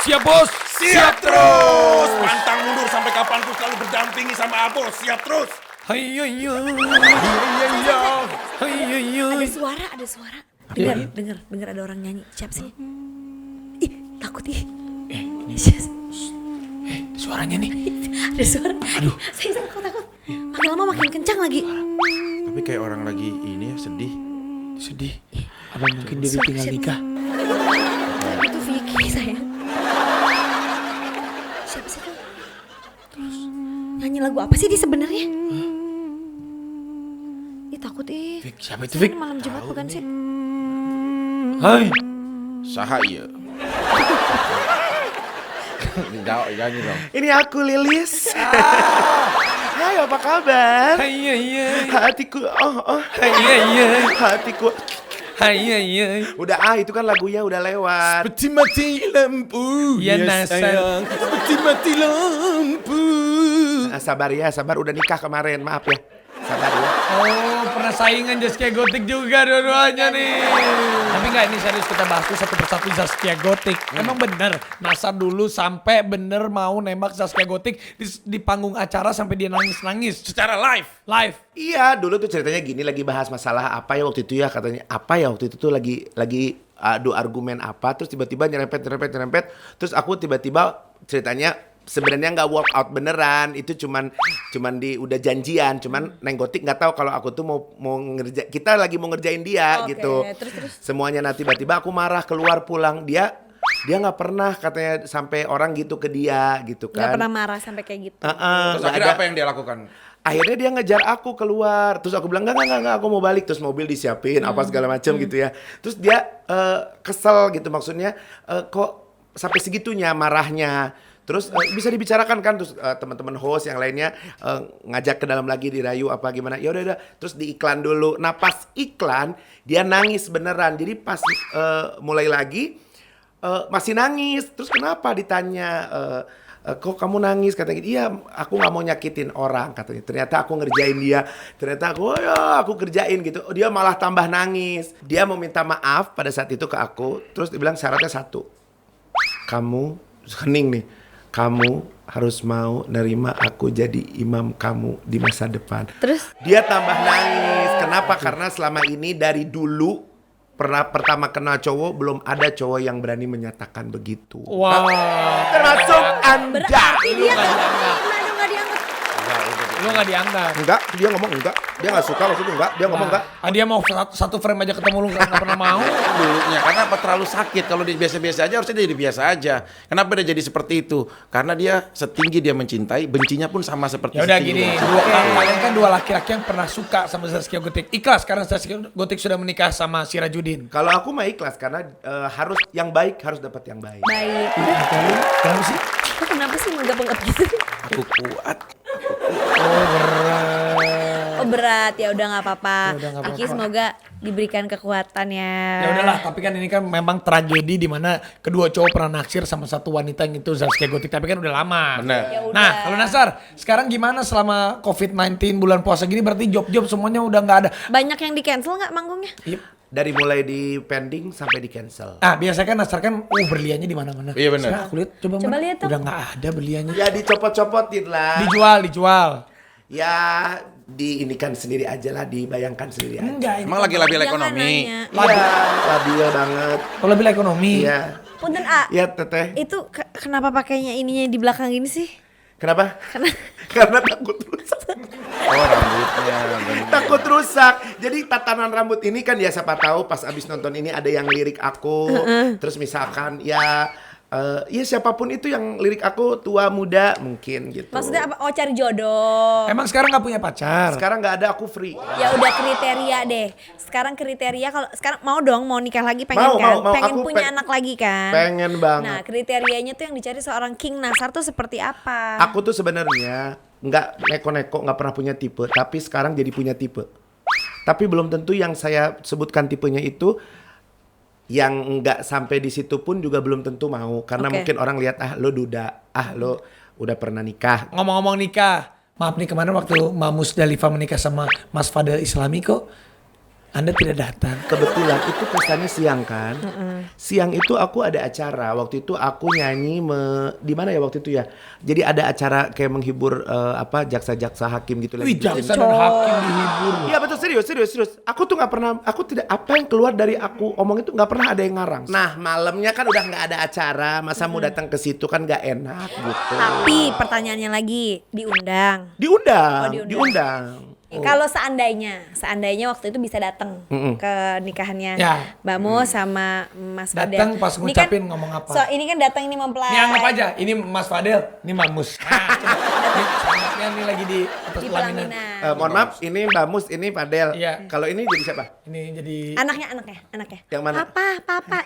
Siap bos. Siap terus. Pantang mundur sampai kapanpun selalu berdampingi sama Abos. Siap terus. Hayya. Ada suara. Dengar ada orang nyanyi. Siapa sih? Ih, takut ih. Suaranya nih. Ada suara. Aduh, saya takut. Makin lama makin kencang lagi. Tapi kayak orang lagi ini ya, sedih. Apa mungkin dia tinggal nikah? Itu Vicky sayang. Siapa sih tuh? Terus nyanyi lagu apa sih dia sebenarnya? Ih takut ih. Vic, siapa itu, Sekarang Vic? malam Jumat bukan sih? Hai. Saha iya. Jangan dong. Ini aku Lilis. Hai, apa kabar? Hayya. Hatiku, Hayya. hatiku. Hayya. Udah itu kan lagunya udah lewat. Seperti mati lampu. Ya nasar. Seperti mati lampu. Nah, sabar udah nikah kemarin, maaf ya. Sabar ya. Oh, pernah saingan Zaskia Gotik juga dua-duanya nih. Tapi enggak, ini serius kita bahas tuh satu persatu Zaskia Gotik. Emang bener, Nasar dulu sampai bener mau nembak Zaskia Gotik di panggung acara sampai dia nangis-nangis. Secara live. Iya, dulu tuh ceritanya gini, lagi bahas masalah apa ya waktu itu ya, katanya apa ya waktu itu tuh lagi adu argumen apa, terus tiba-tiba nyerempet, terus aku tiba-tiba ceritanya sebenarnya nggak work out beneran, itu cuman udah janjian, cuman Neng Gotik nggak tahu kalau aku tuh mau kita lagi mau ngerjain dia. Oke, gitu. terus. Semuanya, nah tiba-tiba aku marah keluar pulang, dia nggak pernah katanya sampai orang gitu ke dia gitu kan. Gak pernah marah sampai kayak gitu. Terus nggak akhirnya ada. apa yang dia lakukan? Akhirnya dia ngejar aku keluar, terus aku bilang enggak, aku mau balik, terus mobil disiapin apa segala macam gitu ya. Terus dia kesel gitu, maksudnya kok sampai segitunya marahnya. Terus bisa dibicarakan kan, terus teman-teman host yang lainnya ngajak ke dalam lagi, dirayu apa gimana. Ya udah, terus di iklan dulu. Nah pas iklan dia nangis beneran. Jadi pas mulai lagi masih nangis. Terus kenapa ditanya? Kok kamu nangis, katanya gitu. Iya, aku nggak mau nyakitin orang, katanya. Ternyata aku ngerjain dia, ternyata aku kerjain gitu. Dia malah tambah nangis. Dia mau minta maaf pada saat itu ke aku, terus dia bilang syaratnya satu, kamu hening nih, kamu harus mau nerima aku jadi imam kamu di masa depan. Terus? Dia tambah nangis. Kenapa? Karena selama ini dari dulu pertama kenal cowok, belum ada cowok yang berani menyatakan begitu. Wow. Termasuk Anda. Berarti dia nggak dianggap. Lu gak dianggap. Enggak, dia ngomong enggak. Dia enggak suka waktu itu, enggak. Dia ngomong enggak. Dia mau satu frame aja ketemu lu gak pernah mau. Dulunya karena apa, terlalu sakit. Kalau dia biasa-biasa aja harusnya dia jadi biasa aja. Kenapa dia jadi seperti itu? Karena dia setinggi dia mencintai, bencinya pun sama seperti Ya udah setinggi gini, dia. kalian kan dua laki-laki yang pernah suka sama Zaskia Gotik. Ikhlas karena Zaskia Gotik sudah menikah sama Sirajudin. Kalau aku mah ikhlas karena harus yang baik harus dapat yang baik. Baik. Kenapa sih? Kok kenapa sih menggap-menggap gitu? Aku kuat. Oh berat, ya udah nggak apa-apa. Ya udah, nggak Iki apa-apa. semoga diberikan kekuatan ya. Ya udahlah, tapi kan ini kan memang tragedi di mana kedua cowok pernah naksir sama satu wanita yang itu Zaskia Gotik, tapi kan udah lama. Benar. Ya udah. Nah, kalau Nasar, sekarang gimana selama COVID-19 bulan puasa gini, berarti job-job semuanya udah nggak ada. Banyak yang di cancel nggak manggungnya? Dari mulai di pending sampai di cancel. Ah, biasanya kan Nasar kan berliannya di mana-mana. Iya, benar. Sekarang aku lihat coba Coba lihat tuh. udah nggak ada berliannya. Ya dicopot-copotin lah. Dijual. Ya diinikan sendiri aja lah, dibayangkan sendiri aja. Enggak, ini Emang lagi labil Jangan ekonomi. nanya. Iya, labil banget. kalau lebih ekonomi. Iya. Punten A. Iya, Teteh. Itu kenapa pakainya ininya di belakang gini sih? Kenapa? Karena Karena takut rusak. Oh, rambutnya. bener. Takut rusak. Jadi tatanan rambut ini kan ya siapa tahu pas abis nonton ini ada yang lirik aku. Terus misalkan ya siapapun itu yang lirik aku, tua muda mungkin gitu. maksudnya apa? Oh cari jodoh. Emang sekarang nggak punya pacar? Sekarang nggak ada, aku free. Ya udah kriteria deh. Sekarang kriteria kalau sekarang mau nikah lagi pengen Mau, kan? mau. Pengen Aku punya anak lagi kan? pengen banget. Nah kriterianya tuh yang dicari seorang King Nasar tuh seperti apa? Aku tuh sebenarnya nggak neko-neko, nggak pernah punya tipe, tapi sekarang jadi punya tipe. Tapi belum tentu yang saya sebutkan tipenya itu yang nggak sampai di situ pun juga belum tentu mau, karena Oke. mungkin orang lihat lo duda, lo udah pernah nikah. Ngomong-ngomong nikah, maaf nih kemarin waktu Mamus Dalifa menikah sama Mas Fadel Islami kok Anda tidak datang. Kebetulan itu pestanya siang kan. Siang itu aku ada acara. Waktu itu aku nyanyi di mana ya waktu itu ya. Jadi ada acara kayak menghibur jaksa-jaksa hakim gitu Wih, jaksa dan hakim dihibur. Iya betul, serius. Aku tuh nggak pernah, aku tidak, apa yang keluar dari aku omong itu nggak pernah ada yang ngarang. Nah malamnya kan udah nggak ada acara, masa mau datang ke situ kan nggak enak gitu. Tapi pertanyaannya lagi, diundang. Diundang, Oh, diundang. diundang. Kalau seandainya waktu itu bisa datang ke nikahannya Ya. Mbak Mo sama Mas Fadel. Datang pas Ini ngucapin ngomong apa? Ini kan datang ini mempelai. Ini anggap aja, ini Mas Fadel, ini Mamus. Nah, coba. Ini sangatnya ini lagi di atas Di pelaminan. pelaminan. Mohon maaf, ini Mbak Mus, ini Fadel. Iya. Kalau ini jadi siapa? Ini jadi Anaknya. Yang mana? Papa.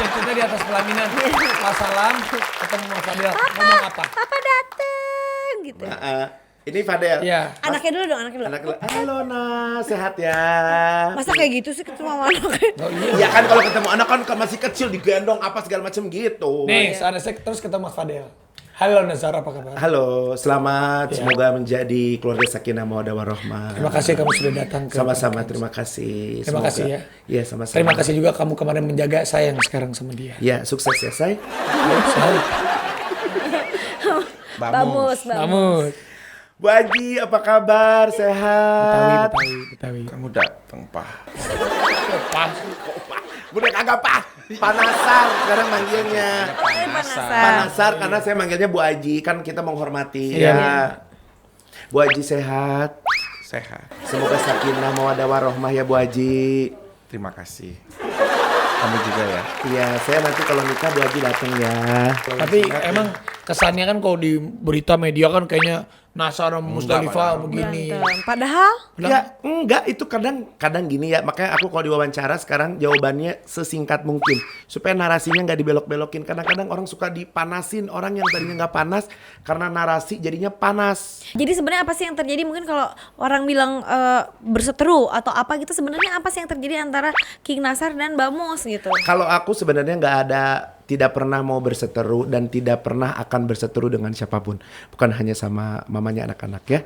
kita di atas pelaminan. Pas salam ketemu Mas Fadel, ngomong apa? Papa dateng gitu. Ini Fadel. Iya. Anaknya dulu dong, anaknya dulu. Anak, halo Nah, sehat ya. Masa kayak gitu sih ketemu sama anaknya? Oh iya. Ya kan kalau ketemu anak kan masih kecil digendong apa segala macam gitu. Nih, saat saya terus ketemu Mas Fadel. Halo Nazar, apa kabar? Halo, selamat. Ya. Semoga menjadi keluarga sakinah mawaddah warahmah. Terima kasih kamu sudah datang ke Sama-sama, terima kasih. Terima kasih ya. Iya, sama-sama. Terima kasih juga kamu kemarin menjaga saya yang sekarang sama dia. Ya, sukses ya, say. Bamus. Kamu Bu Haji, apa kabar? Sehat? Betawi. Kamu datang, Pak. Pas. Udah kagak pas. Panasar sekarang manggilnya. Panasar karena saya manggilnya Bu Haji, kan kita menghormati. Iya. Ya. Bu Haji sehat. Sehat. Semoga sakinah mawaddah warahmah ya Bu Haji. Terima kasih. Kamu juga ya. Iya, saya nanti kalau nikah Bu Haji datang ya. Tapi emang kesannya kan kalau di berita media kan kayaknya Nasar sama Musdalifah begini. Berantem. Padahal Ya enggak, itu kadang gini ya, makanya aku kalau diwawancara sekarang jawabannya sesingkat mungkin supaya narasinya nggak dibelok-belokin. Kadang-kadang orang suka dipanasin, orang yang tadinya nggak panas karena narasi jadinya panas. jadi sebenarnya apa sih yang terjadi mungkin kalau orang bilang berseteru atau apa gitu, sebenarnya apa sih yang terjadi antara King Nasar dan Mbak Mus gitu? Kalau aku sebenarnya tidak pernah mau berseteru dan tidak pernah akan berseteru dengan siapapun, bukan hanya sama mamanya anak-anak ya.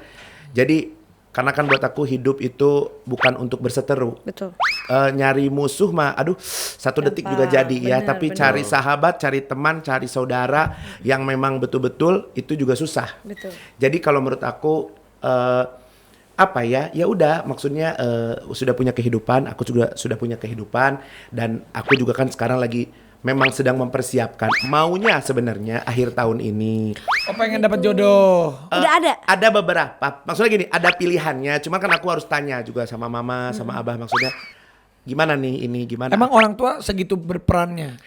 Jadi karena kan buat aku hidup itu bukan untuk berseteru. Betul. Nyari musuh mah aduh satu detik juga Gampang. jadi ya, Benar, tapi benar. cari sahabat, cari teman, cari saudara yang memang betul-betul itu juga susah. Betul. Jadi kalau menurut aku apa ya udah, maksudnya sudah punya kehidupan, aku juga sudah punya kehidupan, dan aku juga kan sekarang lagi memang sedang mempersiapkan maunya sebenarnya akhir tahun ini. Oh, pengen dapat jodoh. Udah ada? Ada beberapa. Maksudnya gini, ada pilihannya. Cuman kan aku harus tanya juga sama mama, sama abah. Maksudnya gimana nih ini, gimana? Emang orang tua segitu berperannya.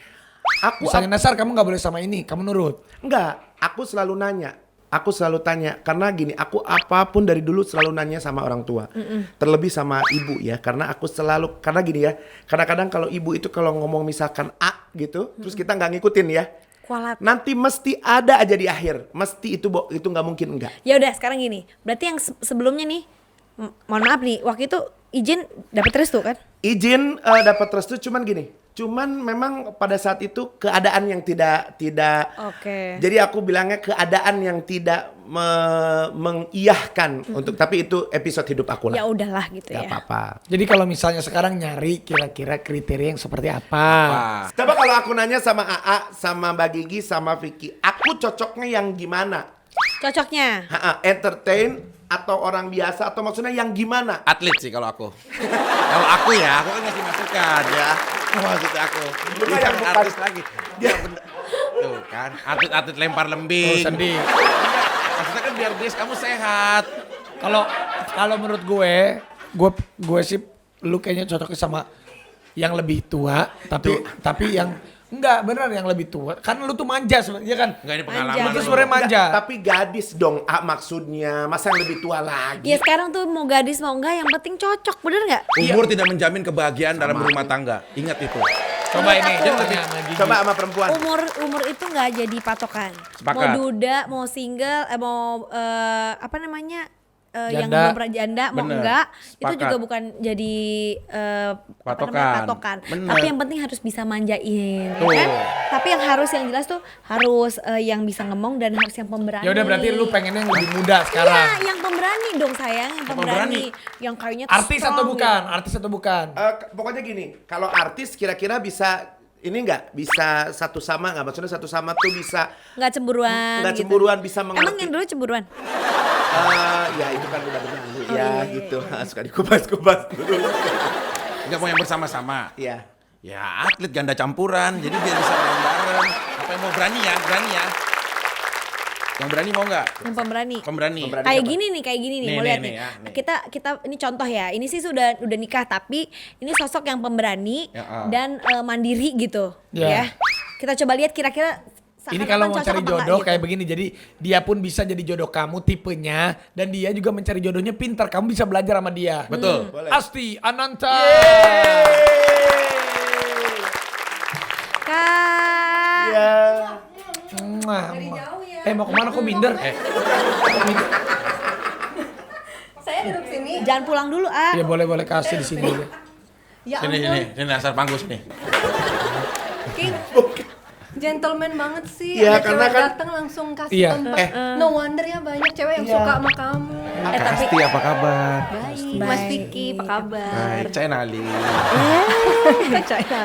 Misalnya Nasar, kamu nggak boleh sama ini, kamu nurut. Enggak, aku selalu nanya. Aku selalu tanya, karena gini, aku apapun dari dulu selalu nanya sama orang tua. Terlebih sama ibu ya, karena aku selalu, karena gini ya, kadang-kadang kalau ibu itu kalau ngomong misalkan A gitu, terus kita nggak ngikutin ya, Kualat. nanti mesti ada aja di akhir. Mesti itu nggak mungkin enggak. Ya udah sekarang gini, berarti yang sebelumnya nih, mohon maaf nih, waktu itu izin dapat restu kan? Izin dapat restu, cuman gini, cuman memang pada saat itu keadaan yang tidak Oke. jadi aku bilangnya keadaan yang tidak mengiyahkan untuk, tapi itu episode hidup aku Ya lah. udahlah gitu Gak ya. apa-apa. Jadi kalau misalnya sekarang nyari kira-kira kriteria yang seperti apa? Coba kalau aku nanya sama AA, sama Mbak Gigi, sama Vicky, aku cocoknya yang gimana? Cocoknya. Entertain atau orang biasa, atau maksudnya yang gimana? Atlet sih kalau aku. Kalau aku ya, aku kan ngasih masukan ya. Maksud aku. Bukan yang bukan. Artis lagi. Ya bener. Tuh kan, atlet-atlet lempar Oh, lembing. sedih. Maksudnya kan biar kamu sehat. Kalau menurut gue sih lu kayaknya cocoknya sama yang lebih tua, tapi yang enggak bener yang lebih tua. Kan lu tuh manja sebenarnya kan. Enggak, ini Manja. pengalaman. Lu tuh lu. sebenarnya manja. Enggak, tapi gadis dong, maksudnya. Masa yang lebih tua lagi? Ya sekarang tuh mau gadis mau enggak, yang penting cocok, bener nggak? Umur tidak menjamin kebahagiaan dalam berumah tangga. Ingat itu. Coba ini, Aku- jangan tanya sama Gigi. Coba sama perempuan. Umur itu nggak jadi patokan. Sepakat. Mau duda, mau single, mau apa namanya, yang Janda. belum pernah janda mau Bener. enggak itu Sepakat. juga bukan jadi patokan. Bener. Tapi yang penting harus bisa manjain, ya Tuh. kan? Tapi yang jelas tuh harus yang bisa ngomong dan harus yang pemberani. Ya udah berarti lu pengennya yang lebih muda sekarang. Iya, yang pemberani dong sayang, yang pemberani. Yang kayaknya tuh Artis strong atau bukan? gitu. Artis atau bukan? Pokoknya gini, kalau artis kira-kira bisa ini nggak bisa satu sama nggak? Maksudnya satu sama tuh bisa Nggak cemburuan. nggak gitu. cemburuan, bisa Emang mengerti. yang dulu cemburuan? Ya itu kan udah berlalu Oh, ya iya, gitu. Suka dikupas-kupas dulu. Enggak mau yang bersama-sama. Iya. Ya atlet ganda campuran, jadi biar bisa main bareng. Apa yang mau berani ya? Yang berani mau nggak? Yang pemberani. Pemberani. Pemberani. Kayak siapa? gini nih, Nih, mau nih, lihat nih nih. ya, nih. Kita ini contoh ya. Ini sih udah nikah tapi ini sosok yang pemberani Ya, dan mandiri gitu, Ya. ya. Kita coba lihat kira-kira Ini seakan-akan kalau mau cocok cari apa enggak jodoh gitu. kayak begini, jadi dia pun bisa jadi jodoh kamu tipenya dan dia juga mencari jodohnya pintar. Kamu bisa belajar sama dia. Betul. Boleh. Asti Ananta. Kak. Iya. Mwah, mwah. Mau kemana kok minder? Saya duduk sini. Jangan pulang dulu, ah. Ya boleh kasih di sini dulu. Ya Sini, ampun, sini asal panggus nih. King. Gentleman banget sih. Iya, Ada karena cewek kan- datang langsung kasih Iya. tempat. No wonder ya banyak cewek yang suka sama kamu. Kak Asti apa kabar? Baik, Mas Vicky, apa kabar? Baik, saya Nali.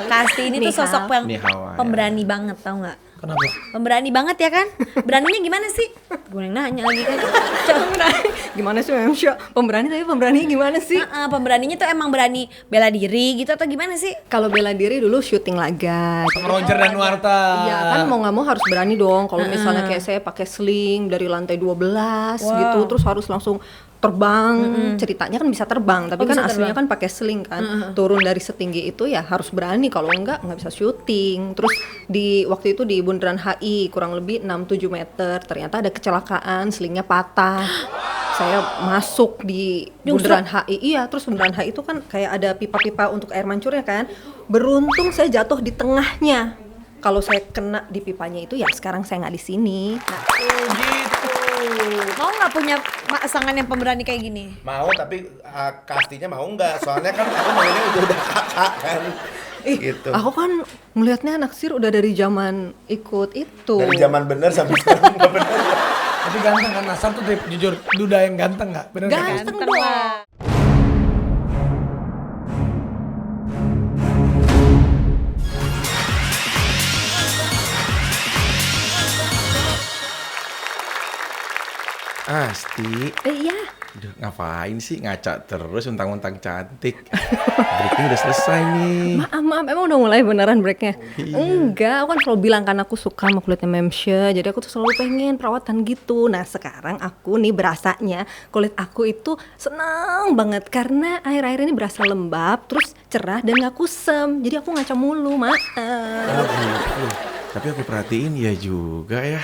Kasti ini tuh sosok yang Ni hao, ya. pemberani banget, tau nggak? Kenapa? Pemberani banget ya kan? Beraninya gimana sih? Gue yang nanya lagi kan. Pemberani. Gimana sih Memsya? Pemberani tapi pemberani gimana sih? Pemberaninya tuh emang berani bela diri gitu atau gimana sih? Kalau bela diri dulu syuting laga. Sama Roger dan Nuarta. Iya kan mau nggak mau harus berani dong. Kalau misalnya kayak saya pakai sling dari lantai 12 gitu, terus harus langsung terbang. Ceritanya kan bisa terbang, tapi Oh, kan bisa aslinya terbang. kan pakai sling kan. Turun dari setinggi itu ya harus berani. Kalau nggak bisa syuting. Terus di waktu itu di Bundaran HI kurang lebih 6-7 meter. Ternyata ada kecelakaan, slingnya patah. Saya masuk di Bundaran HI. Iya, terus Bundaran HI itu kan kayak ada pipa-pipa untuk air mancurnya kan. Beruntung saya jatuh di tengahnya. Kalau saya kena di pipanya itu ya sekarang saya nggak di sini. Nah, Gitu. Mau nggak punya pasangan yang pemberani kayak gini? Mau tapi Kastinya mau nggak? Soalnya kan aku mainnya udah kakak kan. Gitu. aku kan melihatnya naksir udah dari zaman ikut itu. Dari zaman bener sampai sekarang nggak bener. Tapi ganteng kan Nasar tuh jujur duda yang ganteng nggak? Bener nggak? Ganteng dong. Asti, Iya. Duh, ngapain sih ngaca terus untang-untang cantik? Breaking udah selesai nih. Maaf, emang udah mulai beneran breaknya? Enggak, aku kan selalu bilang kan aku suka sama kulitnya Memsya. Jadi aku tuh selalu pengen perawatan gitu. Nah sekarang aku nih berasanya kulit aku itu senang banget. Karena akhir-akhir ini berasa lembab, terus cerah dan gak kusem. Jadi aku ngaca mulu, maaf. Oh gitu. Tapi aku perhatiin ya juga ya.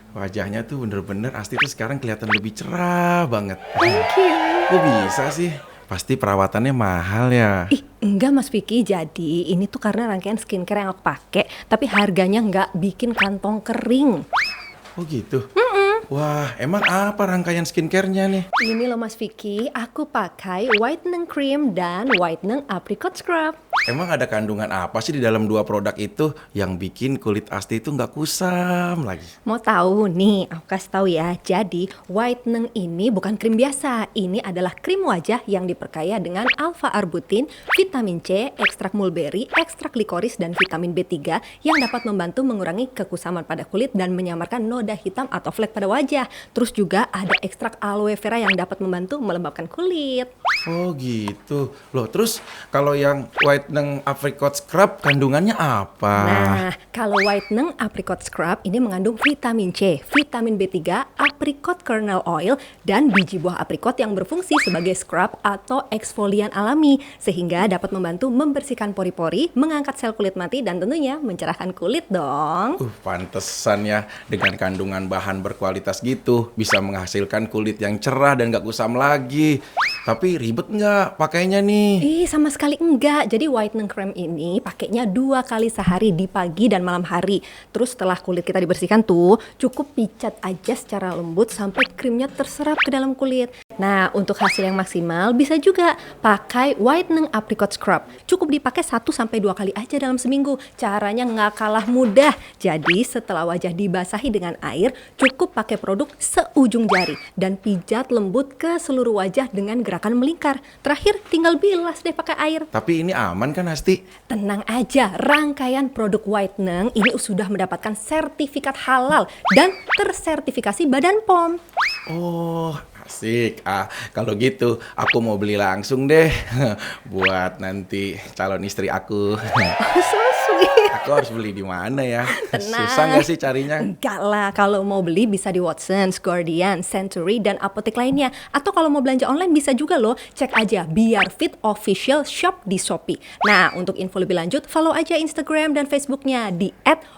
Wajahnya tuh bener-bener Asti tuh sekarang kelihatan lebih cerah banget. Thank you. Kok bisa sih? Pasti perawatannya mahal ya. Ih, enggak Mas Vicky, jadi ini tuh karena rangkaian skincare yang aku pakai, tapi harganya nggak bikin kantong kering. Oh gitu? Wah, emang apa rangkaian skincare-nya nih? Ini loh Mas Vicky, aku pakai whitening cream dan whitening apricot scrub. Emang ada kandungan apa sih di dalam dua produk itu yang bikin kulit Asti itu nggak kusam lagi? Mau tahu nih, aku kasih tahu ya. Jadi whitening ini bukan krim biasa. Ini adalah krim wajah yang diperkaya dengan alpha arbutin, vitamin C, ekstrak mulberry, ekstrak likoris dan vitamin B3 yang dapat membantu mengurangi kekusaman pada kulit dan menyamarkan noda hitam atau flek pada wajah. Terus juga ada ekstrak aloe vera yang dapat membantu melembabkan kulit. Oh gitu. Loh, terus kalau yang whitening apricot scrub kandungannya apa? Nah, kalau whitening apricot scrub ini mengandung vitamin C, vitamin B3, apricot kernel oil, dan biji buah apricot yang berfungsi sebagai scrub atau eksfolian alami sehingga dapat membantu membersihkan pori-pori, mengangkat sel kulit mati, dan tentunya mencerahkan kulit dong. Pantesan ya dengan kandungan bahan berkualitas gitu bisa menghasilkan kulit yang cerah dan gak kusam lagi. Tapi ribet nggak pakainya nih? Sama sekali enggak. Jadi whitening cream ini pakainya 2 kali sehari di pagi dan malam hari. Terus setelah kulit kita dibersihkan tuh, cukup picat aja secara lembut sampai krimnya terserap ke dalam kulit. Nah, untuk hasil yang maksimal bisa juga pakai whitening apricot scrub. Cukup dipakai 1-2 kali aja dalam seminggu. Caranya nggak kalah mudah. Jadi setelah wajah dibasahi dengan air, cukup pakai produk seujung jari dan pijat lembut ke seluruh wajah dengan gerakan melingkar. Terakhir tinggal bilas deh pakai air. Tapi ini aman kan Asti? Tenang aja, rangkaian produk whitening ini sudah mendapatkan sertifikat halal dan tersertifikasi Badan POM. Oh, asik. Kalau gitu aku mau beli langsung deh buat nanti calon istri aku. So sweet. Aku harus beli di mana ya? Tenang. Susah nggak sih carinya? Enggak lah, kalau mau beli bisa di Watsons, Guardian, Century, dan apotek lainnya. Atau kalau mau belanja online bisa juga loh, cek aja Biar Fit Official Shop di Shopee. Nah, untuk info lebih lanjut, follow aja Instagram dan Facebooknya di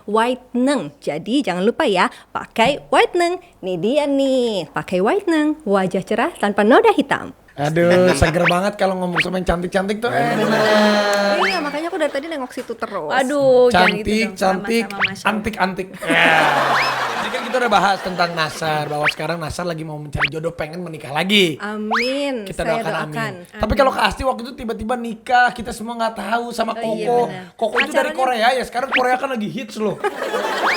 @whitening. Jadi jangan lupa ya, pakai whitening. Nih dia nih, pakai whitening, wajah cerah tanpa noda hitam. Aduh, seger banget kalau ngomong sama yang cantik-cantik tuh. Iya, makanya aku dari tadi nengok situ terus. Aduh, jangan gitu Cantik, dong. cantik, Sama-sama, Masya Allah. antik-antik. Jadi kan kita udah bahas tentang Nasar, bahwa sekarang Nasar lagi mau mencari jodoh, pengen menikah lagi. Amin. Kita Saya doakan doakan. amin. Tapi kalau ke Asti waktu itu tiba-tiba nikah, kita semua nggak tahu sama Koko. iya benar. Koko itu dari Pacarannya- Korea ya, sekarang Korea kan lagi hits loh.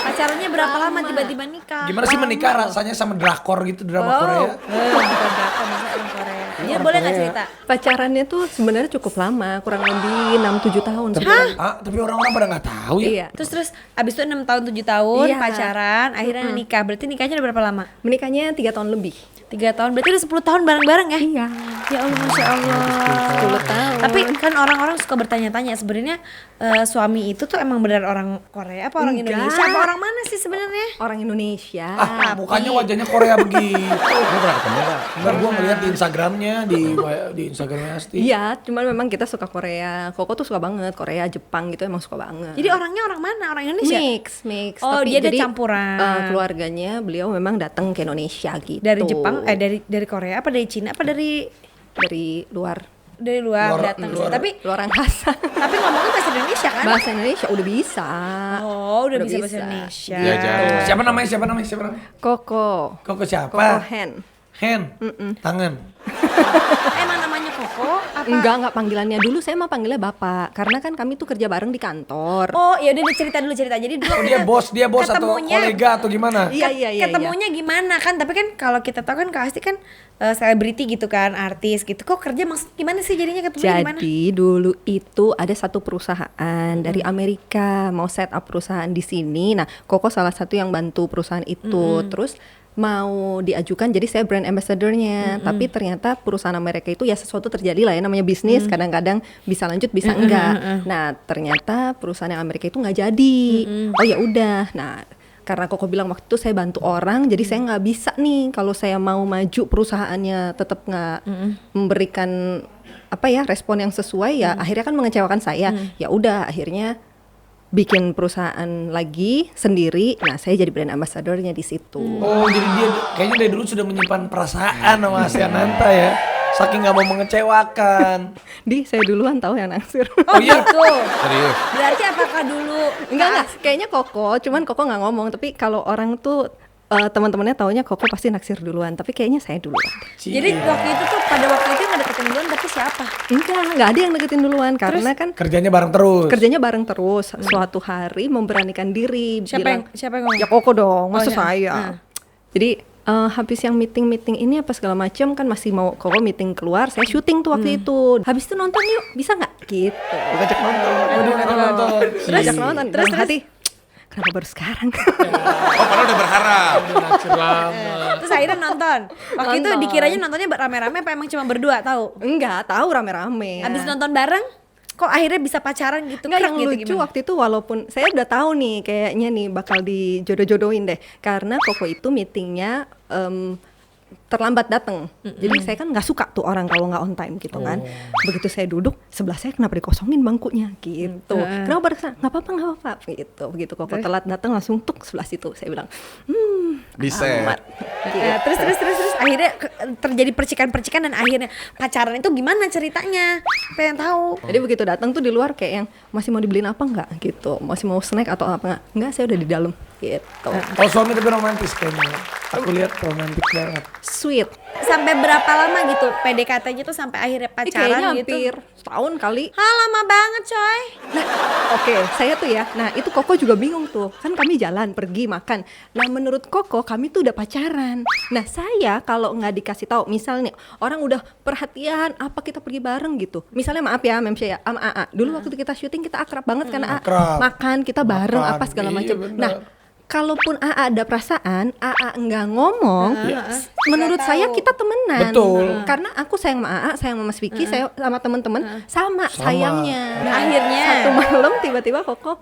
Pacarannya berapa lama tiba-tiba nikah? Gimana sih menikah rasanya sama drakor gitu, drama Korea? Bukan drakor, masa orang Korea. Dia boleh nggak cerita? Pacarannya tuh sebenarnya cukup lama, kurang lebih 6-7 tahun. Tapi orang-orang pada nggak tahu ya. Iya. Terus abis itu 6 tahun 7 tahun Iya. pacaran, akhirnya nikah. Berarti nikahnya udah berapa lama? Menikahnya 3 tahun lebih. 3 tahun, berarti udah 10 tahun bareng-bareng ya? Iya. Ya Allah, Masya Allah. 10 tahun. Tapi kan orang-orang suka bertanya-tanya sebenarnya suami itu tuh emang benar orang Korea apa orang Enggak. Indonesia apa orang mana sih sebenarnya? Orang Indonesia. Mukanya wajahnya Korea begitu. Lu pernah ketemu nggak? Ntar gue ngeliat di Instagramnya, di Instagramnya Asti. Iya, cuman memang kita suka Korea. Koko tuh suka banget Korea, Jepang gitu emang suka banget. Jadi orangnya orang mana? Orang Indonesia? mix. Oh, dia ada jadi, campuran. keluarganya beliau memang datang ke Indonesia gitu. Dari Jepang, dari Korea apa dari Cina apa dari luar datang sih. Tapi luar angkasa. tapi ngomongnya bahasa Indonesia kan? Bahasa Indonesia udah bisa. Oh, udah bisa bahasa Indonesia. Iya, Jar. Siapa namanya? Koko. Koko siapa? Koko Hen. Hand. Tangan. Emang namanya Koko apa? Enggak panggilannya dulu saya mah panggilnya Bapak karena kan kami tuh kerja bareng di kantor. Oh, ya udah cerita dulu. Jadi dulu Oh, dia bos atau ketemunya- kolega atau gimana? Iya. Ketemunya gimana kan? Tapi kan kalau kita tahu kan Kak Asti kan selebriti gitu kan, artis gitu. Kok kerja maksud gimana sih jadinya ketemunya gimana? Jadi dulu itu ada satu perusahaan dari Amerika mau set up perusahaan di sini. Nah, Koko salah satu yang bantu perusahaan itu. Terus mau diajukan jadi saya brand ambassador-nya. Tapi ternyata perusahaan Amerika itu ya sesuatu terjadi lah ya namanya bisnis. Kadang-kadang bisa lanjut bisa enggak. Nah, ternyata perusahaan yang Amerika itu nggak jadi. Oh ya udah. Nah, karena Koko bilang waktu itu saya bantu orang, jadi saya nggak bisa nih kalau saya mau maju perusahaannya tetap nggak memberikan apa ya respon yang sesuai ya akhirnya kan mengecewakan saya. Ya udah akhirnya bikin perusahaan lagi sendiri. Nah saya jadi brand ambassador-nya di situ. Oh, jadi dia kayaknya dari dulu sudah menyimpan perasaan sama si Ananta ya. Saking nggak mau mengecewakan. Di saya duluan tahu yang naksir. Oh iya tuh. Serius? Berarti apakah dulu Enggak, kayaknya Koko, cuman Koko nggak ngomong. Tapi kalau orang tuh teman-temannya taunya Koko pasti naksir duluan. Tapi kayaknya saya duluan. Jadi waktu itu tuh pada waktu itu yang deketin duluan tapi siapa? Enggak ada yang deketin duluan karena kan Kerjanya bareng terus. kerjanya bareng terus. Suatu hari memberanikan diri. Siapa yang ngomong? Ya Koko dong, masa iya. saya. Jadi habis yang meeting ini apa segala macam kan masih mau Koko meeting keluar, saya syuting tuh waktu itu. Habis itu nonton yuk, bisa nggak? Gitu. Ngajak nonton. Aduh, ngajak nonton. Ajak nonton. Terus hati, kenapa baru sekarang? Oh, padahal udah berharap. Naksir lama. Terus akhirnya nonton. Waktu itu Nonton. dikiranya nontonnya rame-rame apa emang cuma berdua tahu? Enggak, tahu rame-rame. Habis nonton bareng kok akhirnya bisa pacaran gitu? Enggak, Krek yang gitu, lucu gimana? waktu itu walaupun saya udah tahu nih kayaknya nih bakal dijodoh-jodohin deh karena Koko itu meetingnya terlambat datang. Jadi saya kan nggak suka tuh orang kalau nggak on time gitu kan. Begitu saya duduk sebelah saya kenapa dikosongin bangkunya gitu. Kenapa barusan nggak apa-apa gitu. Begitu Koko telat datang langsung tuk sebelah situ. Saya bilang Bisa. amat. Terus akhirnya terjadi percikan-percikan dan akhirnya pacaran itu gimana ceritanya? Pengen tahu. Jadi begitu datang tuh di luar kayak yang masih mau dibeliin apa nggak gitu. Masih mau snack atau apa nggak? Saya udah di dalam gitu. Kalau suami tapi romantis kayaknya. Aku lihat romantis banget. sweet. Sampai berapa lama gitu PDKT-nya tuh sampai akhirnya Kayaknya pacaran gitu? hampir setahun kali. Hah, lama banget coy. Oke, saya tuh ya. Nah, itu Koko juga bingung tuh. Kan kami jalan, pergi, makan. Nah, menurut Koko, kami tuh udah pacaran. Nah, saya kalau nggak dikasih tahu, misalnya orang udah perhatian, apa kita pergi bareng gitu. Misalnya maaf ya, Memsya ya, sama AA. Dulu waktu kita syuting kita akrab banget kan, AA. Akrab. Makan, kita bareng, Makan. apa segala Iya, macam. bener. Nah, kalaupun AA ada perasaan, AA nggak ngomong, menurut Nggak saya tahu. kita temenan. Betul. Karena aku sayang sama AA, sayang sama Mas Vicky, saya sama temen-temen, sama sayangnya. Nah, akhirnya. Satu malam tiba-tiba Koko,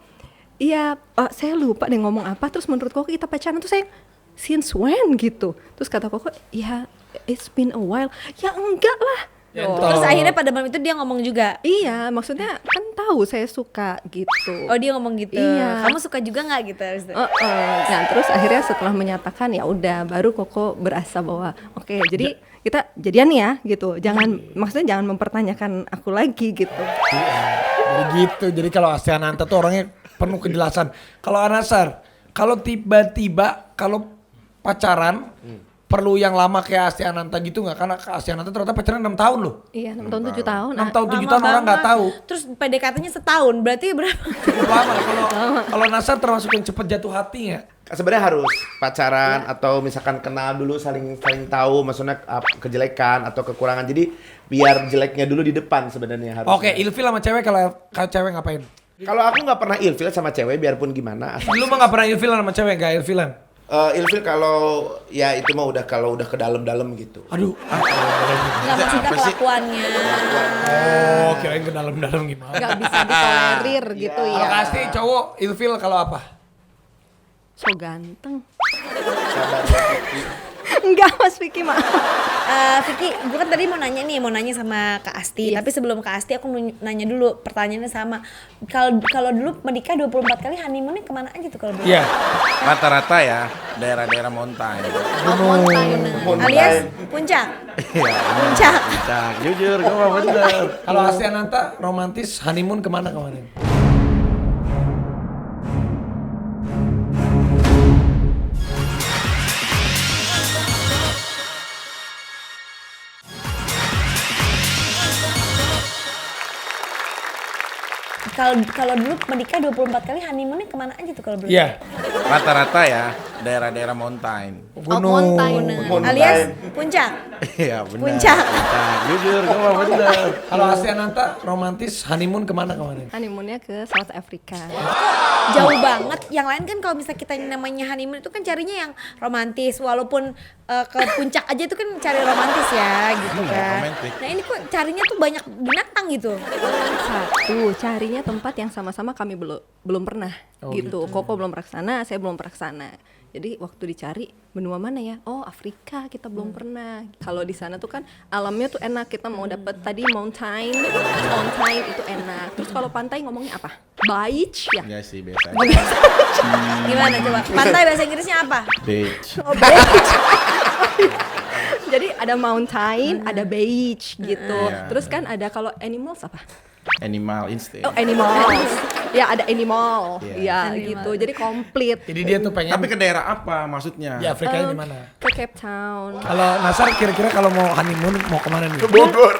iya saya lupa deh ngomong apa, terus menurut Koko kita pacaran tuh saya since when gitu. Terus kata Koko, ya it's been a while. Ya enggak lah. Ya, Oh. Terus akhirnya pada malam itu dia ngomong juga. Iya, maksudnya kan tahu saya suka gitu. Oh, dia ngomong gitu. Iya. Kamu suka juga nggak gitu? Habis itu? Nah terus akhirnya setelah menyatakan ya udah, baru Koko berasa bahwa oke, jadi kita jadian ya gitu. Maksudnya jangan mempertanyakan aku lagi gitu. Jadi gitu. Jadi kalau Astiananta tuh orangnya penuh kejelasan. Kalau Anasar, kalau tiba-tiba kalau pacaran perlu yang lama kayak Astiananta gitu nggak? Karena Astiananta ternyata pacaran 6 tahun loh. Iya, 6 tahun 7 tahun. 6 tahun 7 Lama tahun orang nggak banget. tahu. Terus PDKT-nya setahun, berarti berapa? Cukup lama lah. Kalau Nasar termasuk yang cepet jatuh hati nggak? Sebenarnya harus pacaran atau misalkan kenal dulu, saling tahu maksudnya kejelekan atau kekurangan. Jadi biar jeleknya dulu di depan sebenarnya harus. Oke, ilfil sama cewek kalau cewek ngapain? Kalau aku nggak pernah ilfil sama cewek biarpun gimana. Lu mah nggak pernah ilfilan sama cewek, nggak ilfilan? Ilfil kalau ya itu mah udah kalau udah ke dalam-dalam gitu. Aduh. Nggak maksudnya apa sih? kelakuannya. Oh, kirain ke dalam-dalam gimana? Nggak bisa ditolerir gitu Kalau ya. Kasti cowok ilfil kalau apa? So ganteng. Sabar ya, Vicky. Enggak Mas Vicky, maaf. Vicky, gue kan tadi mau nanya sama Kak Asti, tapi sebelum Kak Asti aku nanya dulu, pertanyaannya sama. Kalau dulu menikah 24 kali, honeymoonnya kemana aja tuh kalau dulu? Iya. Rata-rata ya daerah-daerah mountain. Mountain. Alias puncak. Iya. Puncak. Puncak. Jujur, kamu bener. Kalau Astiananta romantis honeymoon kemana kemarin? Kalau dulu menikah 24 kali, honeymoonnya kemana aja tuh kalau dulu? Iya. Rata-rata ya daerah-daerah mountain. Gunung. Mountain. Alias puncak. Iya benar. Puncak. Puncak. Jujur, kamu bener. Kalau Astiananta romantis honeymoon kemana kemarin? Honeymoonnya ke South Africa. Jauh banget. Yang lain kan kalau bisa kita namanya honeymoon itu kan carinya yang romantis, walaupun ke puncak aja itu kan cari romantis ya gitu kan. romantis. Nah ini kok carinya tuh banyak binatang gitu. Satu, carinya tempat yang sama-sama kami belum pernah gitu. Koko belum pernah kesana, saya belum pernah kesana. Jadi waktu dicari benua mana ya? Oh Afrika, kita belum pernah. Kalau di sana tuh kan alamnya tuh enak. Kita mau dapet tadi mountain itu enak. Terus kalau pantai ngomongnya apa? Beach ya. Enggak sih biasa. Gimana coba? Pantai bahasa Inggrisnya apa? Beach. Oh, beach. Jadi ada mountain, ada beach gitu. Iya. Terus kan ada kalau animals apa? Animal instinct. Oh, animals. Ya ada animal. Iya. Ya gitu. Jadi komplit. Jadi dia tuh pengen Tapi ke daerah apa maksudnya? di Afrika di mana? Ke Cape Town. Kalau Nasar kira-kira kalau mau honeymoon mau kemana nih? Bogor.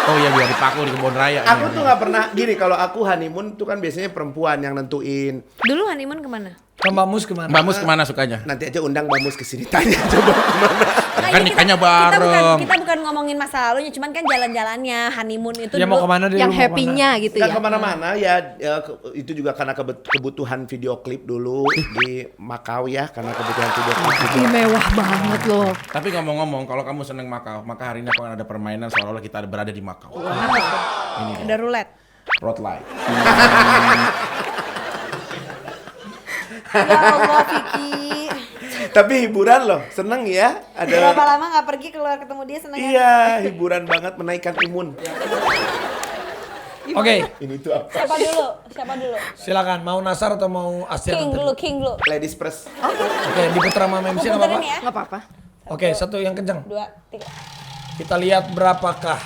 Oh iya biar dipaku di kebun raya. Aku tuh nggak pernah gini. Kalau aku honeymoon tuh kan biasanya perempuan yang nentuin. Dulu honeymoon kemana? Ke Mbak Mus kemana? Mbak Mus kemana sukanya? Nanti aja undang Mbak Mus kesini tanya coba kemana. Nah, Kan ini nikahnya kita bareng. kita bukan ngomongin masa lalunya, cuman kan jalan-jalannya honeymoon itu Ya mau dulu. kemana dia? Yang lu mau kemana? happy-nya gitu Nggak ya. kemana-mana ya, itu juga karena kebutuhan video klip dulu di Makau ya, karena kebutuhan video klip juga. Ih, mewah banget loh. Tapi ngomong-ngomong, kalau kamu seneng Makau, maka hari ini akan ada permainan seolah-olah kita berada di Makau. Ada roulette. Road light. Ya Allah, Vicky. Tapi hiburan loh, seneng ya. Berapa Ada lama nggak pergi keluar ketemu dia seneng ya? iya, hiburan banget menaikkan imun. Oke, Ini tuh apa? Siapa dulu? Siapa dulu? silakan. Mau Nasar atau mau King Astiananta? dulu, King dulu. Ladies first. Oke, diputar sama Aku MC nggak puterin apa-apa? ya. Nggak apa-apa. Oke, satu yang kencang. 2, 3. Kita lihat berapakah.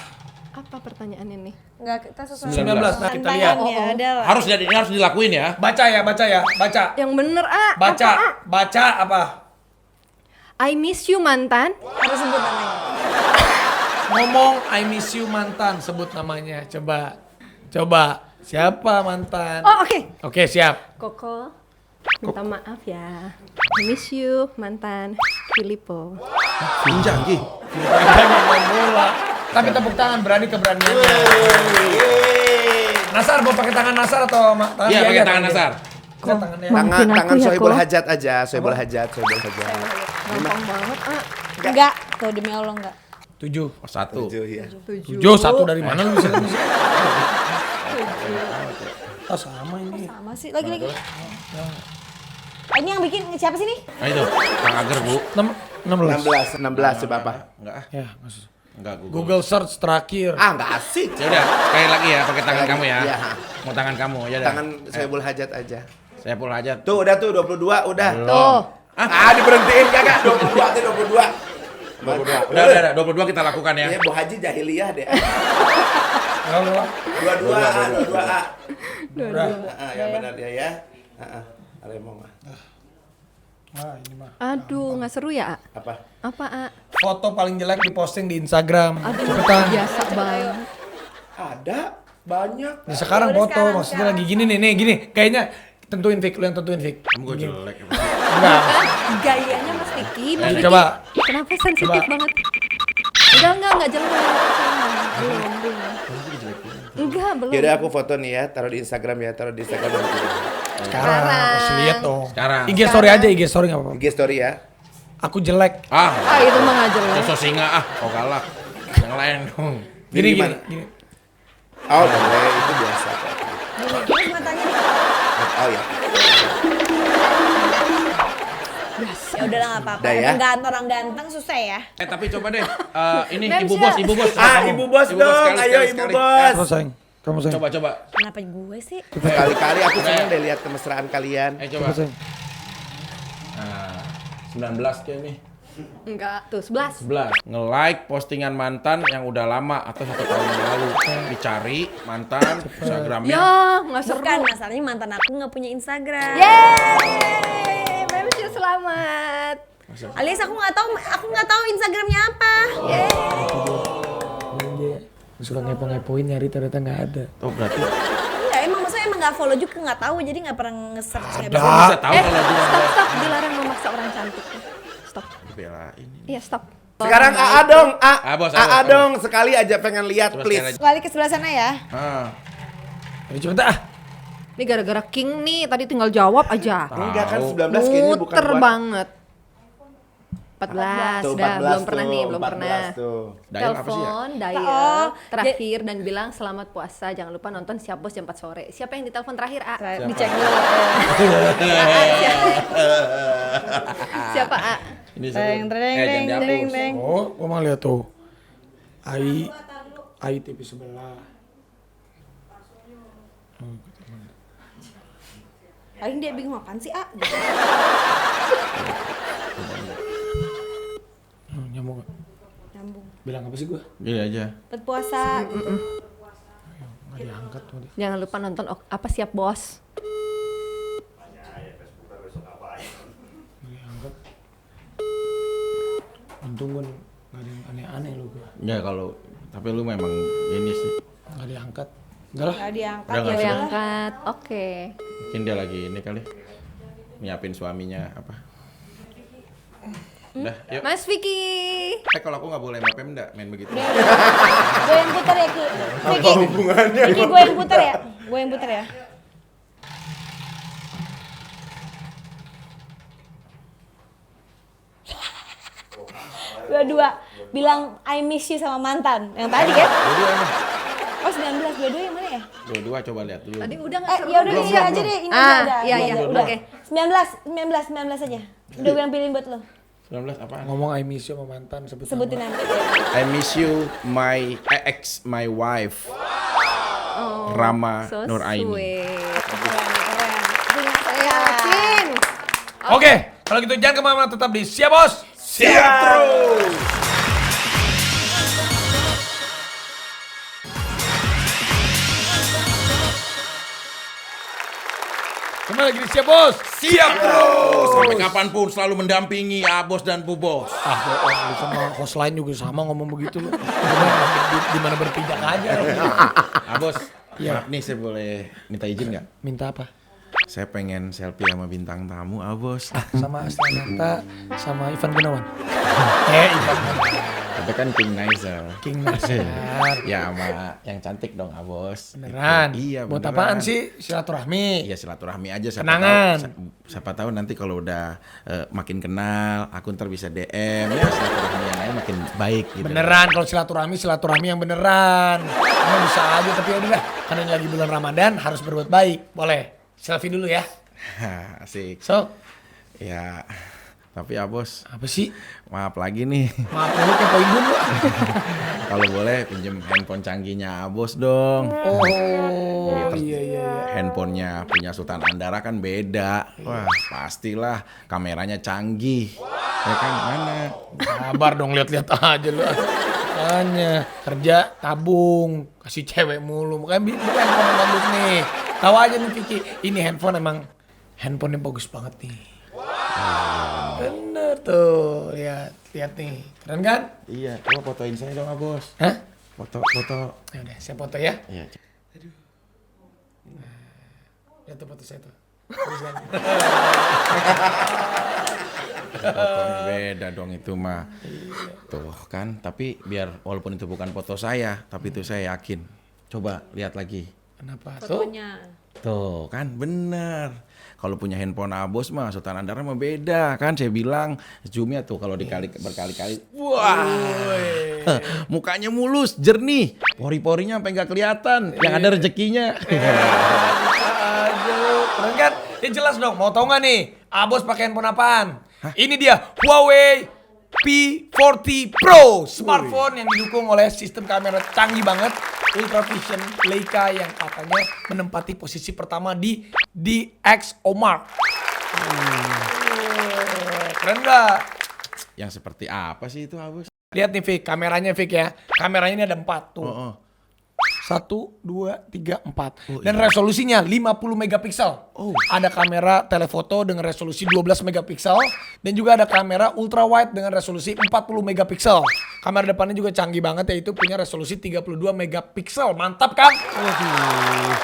Apa pertanyaannya nih? Enggak, kita sesuai 19. Nah, kita lihat. tantangannya adalah. Ini harus dilakuin ya. Baca ya, baca ya, baca. Yang bener Baca, baca apa? I miss you mantan. Harus sebut namanya. Ngomong I miss you mantan, sebut namanya. Coba. Siapa mantan? Oh oke. Oke, siap. Koko, minta maaf ya. I miss you mantan Filippo. Pinjanggi. Jangan main bola. Tapi tepuk tangan, berani keberaniannya. Nasar, mau pakai tangan Nasar atau tangan Iya, dia pakai aja? tangan Nasar. Tangannya. Maafin Tangan aku ya, Sohibul Ko. Hajat aja, Sohibul Hajat. Gampang banget, Enggak, tuh demi Allah enggak. 7. Oh, 1. 7 ya. 7, 1 dari mana lu bisa? Oh, sama ini. Sama sih, lagi. Ini yang bikin siapa sih nih? Nah itu, Kang Ager, Bu. 16. 16 coba apa? Enggak ah. Ya, maksud. Enggak Google search terakhir. Ah, enggak asik. Ya udah, sekali lagi ya pakai tangan kamu ya. Iya. Mau tangan kamu ya udah. Tangan Sohibul Hajat aja. Saya pul aja. Tuh udah tuh 22 udah. Tuh. Ah, diberhentiin kagak 22 tuh 22. 22. Udah, 22 kita lakukan ya. Iya, Bu Haji jahiliyah deh. Kalau 22A. udah. Ya benar dia ya. Ada yang mau mah. Wah, ini mah. Aduh, nggak seru ya, A? Apa? Apa, A? Foto paling jelek diposting di Instagram. Aduh, Cepetan. biasa banget. Ada banyak. Nah, sekarang Udah foto, sekarang, maksudnya lagi gini nih, gini. Kayaknya tentuin Fik, lu yang tentuin Fik. Kamu gue jelek. Enggak. Gayanya Mas Vicky, Mas Vicky. Coba. Kenapa sensitif Coba. banget? Enggak jelek. Belum. Enggak, belum. Yaudah aku foto nih ya, taruh di Instagram ya, taruh di Instagram nanti. Sekarang harus lihat dong. Sekarang. IG story aja, IG story enggak apa-apa. IG story ya. Aku jelek. Ah, Itu mah nggak jelek. sosok singa kok galak. Yang lain dong. Gini. Gimana? Oh, boleh, itu biasa kok. Terus matanya di. Oh ya. Ya udahlah enggak apa-apa. Udah ya. Emang orang ganteng susah ya. Tapi coba deh, ini Mem, ibu siap. bos. Ah, ibu bos dong. Ayo ibu bos. Kamu sayang. Kamu sayang. Coba. Kenapa gue sih? Kali-kali aku senang deh lihat kemesraan kalian. Coba. Coba sayang. Nah, 19 kayak nih. Enggak, tuh 11. 11. Nge-like postingan mantan yang udah lama atau 1 tahun yang lalu. Dicari mantan Instagramnya. Ya, nggak seru. Bukan, masalahnya mantan aku nggak punya Instagram. Yeay, Memsi selamat. Alias aku nggak tahu Instagramnya apa. Suka ngepo-ngepoin nyari ternyata nggak ada. Oh berarti Enggak, maksudnya nggak follow juga nggak tahu jadi nggak pernah nge-search nggak Ada. bisa. bisa tahu kalau dia Stop, dilarang memaksa orang cantik. Stop. dibelain. Iya, stop. Sekarang AA dong, Bos, AA bos. dong, sekali aja pengen lihat Coba please. sekali aja. Kembali ke sebelah sana ya. Ayo cepet ah. Ini gara-gara King nih, tadi tinggal jawab aja. Enggak kan 19 kayaknya bukan Muter buat. banget. 14, Tuh, dah 14 belum pernah tuh, nih, belum 14 pernah. tuh. Dayang apa sih ya? Telepon, dial, Oh, terakhir dan bilang selamat puasa. Jangan lupa nonton Siap Bos jam 4 sore. Siapa yang ditelepon terakhir, A? Dicek dulu. Siapa, A? Ini Teng, seru. teng, Jangan teng, dihapus. teng, teng. Oh, gua mau lihat tuh. Ai TV sebelah. Paling dia bingung apaan sih, A? Nyambung gak? Nyambung. Bilang apa sih gua? Gini aja. Berpuasa. Nggak diangkat tuh dia. Jangan lupa nonton apa Siap Bos. Nggak diangkat. Untung gua nggak ada yang aneh-aneh lu gua. Ya kalau tapi lu memang ini sih. Nggak diangkat. Enggak lah. Nggak diangkat Udah ya nggak udah. Diangkat, oke. Mungkin dia lagi ini kali. Nyiapin suaminya apa. Udah, yuk. Mas Vicky. Kalau aku nggak boleh sama Pemda main begitu. Gue yang putar ya, Ki. Apa hubungannya? Ki, gue yang putar ya. Gue yang putar ya. Dua-dua bilang I miss you sama mantan. Yang tadi kan? Dua-dua emang. Oh 19, dua-dua yang mana ya? Dua-dua coba lihat dulu. Tadi udah nggak seru. Ya udah ini aja deh, ini aja. Iya, Udah, iya, udah. oke. 19 aja. Udah gue yang pilihin buat lo. 19 apaan? Ngomong I miss you sama mantan Sebutin nama. nanti. I miss you my ex my wife. Rama So Nuraini. sweet. Keren. Punya saya. Yakin. Oke, kalau gitu jangan kemana-mana, tetap di Siap Bos. Siap terus. Kembali Gimana gini siap bos? Siap terus. Sampai kapanpun selalu mendampingi Abos dan Bu Bos. Ah bohong, lu sama host lain juga sama ngomong begitu lu. Di mana berpijak aja. Abos, Iya. maaf nih saya boleh minta izin nggak? Minta apa? Saya pengen selfie sama bintang tamu, Abos. Sama Astananta, sama Ivan Gunawan. Ivan Gunawan. Tapi kan King Nizer. King Nasir. Ya sama yang cantik dong, Abos. Beneran? Gitu. Iya, Buat beneran. apaan sih? Silaturahmi. Iya silaturahmi aja. Kenangan. Siapa tahu nanti kalau udah makin kenal, aku ntar bisa DM ya silaturahmi yang lain makin baik gitu. Beneran, kalau silaturahmi yang beneran. Emang bisa aja, tapi udah karena ini lagi bulan Ramadan harus berbuat baik. Boleh, selfie dulu ya. Asik. So, Ya, tapi Abos, apa sih? maaf lagi nih. Maaf lu kepoin dulu. Kalau boleh pinjem handphone canggihnya Abos dong. Oh, iya. Handphonenya punya Sultan Andara kan beda. Wah, pastilah kameranya canggih. Ya kan mana? Sabar dong, lihat-lihat aja lu. Makanya kerja tabung, kasih cewek mulu. Makanya bukan handphone yang bagus nih. Tahu aja nih Vicky, ini handphone emang handphone yang bagus banget nih. Bener tuh, lihat nih, keren kan? Iya, coba fotoin saya dong, Abos. Hah? Foto. Ya udah, saya foto ya. Iya. Lihat tuh foto saya tuh. Fotonya beda dong itu mah. Tuh kan, tapi biar walaupun itu bukan foto saya, tapi itu saya yakin. Coba lihat lagi. Kenapa? Tuh. Fotonya. Tuh kan bener. Kalau punya handphone Abos mah Sultan Andara mah beda kan. Saya bilang zoomnya tuh kalau berkali-kali. Wah. Mukanya mulus, jernih. Pori-porinya sampai nggak kelihatan. Yang ada rezekinya. Aduh, keren kan? Ya jelas dong, mau tau nggak nih? Abos pakai handphone apaan? Ini dia, Huawei P40 Pro, smartphone yang didukung oleh sistem kamera canggih banget, Ultra Vision Leica yang katanya menempati posisi pertama di DxOMark. Keren nggak? Yang seperti apa sih itu Abos? Lihat nih Vic, kameranya Vic ya. Kameranya ini ada 4 tuh. Oh. 1, 2, 3, 4. Dan resolusinya 50 megapiksel. Ada kamera telefoto dengan resolusi 12 megapiksel. Dan juga ada kamera ultra wide dengan resolusi 40 megapiksel. Kamera depannya juga canggih banget, yaitu punya resolusi 32 megapiksel. Mantap kan? Waduh.